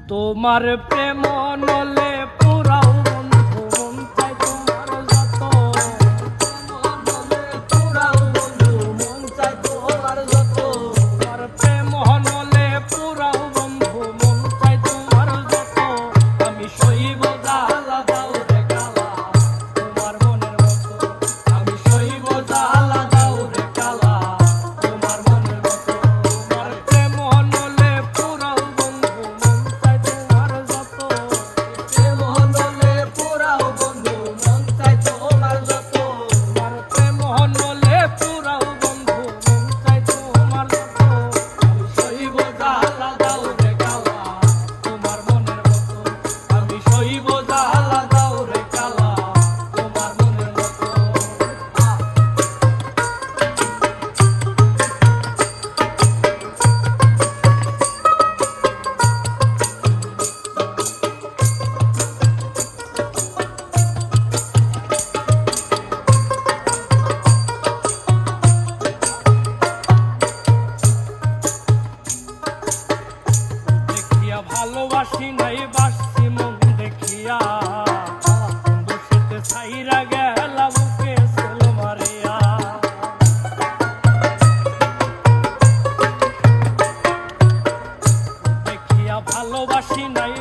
তোমার প্রেম নলে পুরাও বন্ধু মন চাই তোমার যত পুরাও বন্ধু মন চাই তোমার যত তোমার প্রেম নলে পুরাও বন্ধু মন চাই তোমার যত আমি সইব জ্বালা দাও রে কালা তোমার মনের মতো আমি সইব জ্বালা দাও রে কালা তোমার মনের মতো তোমার প্রেম নলে পুরাও বন্ধু মন চাই তোমার যত প্রেম নলে পুরাও বন্ধু মন চাই তোমার যত তোমার প্রেম নলে পুরাও বন্ধু মন চাই তোমার যত আমি সইব জ্বালা দাও রে কালা তোমার মনের মতো আমি সইব জ্বালা দাও রে কালা তোমার মনের মতো দেখিয়া ভালোবাসি নাই বাসি মন দেখিয়া বসেতে ছাইরা গেলা বুকে সেল মারিয়া দেখিয়া ভালোবাসি নাই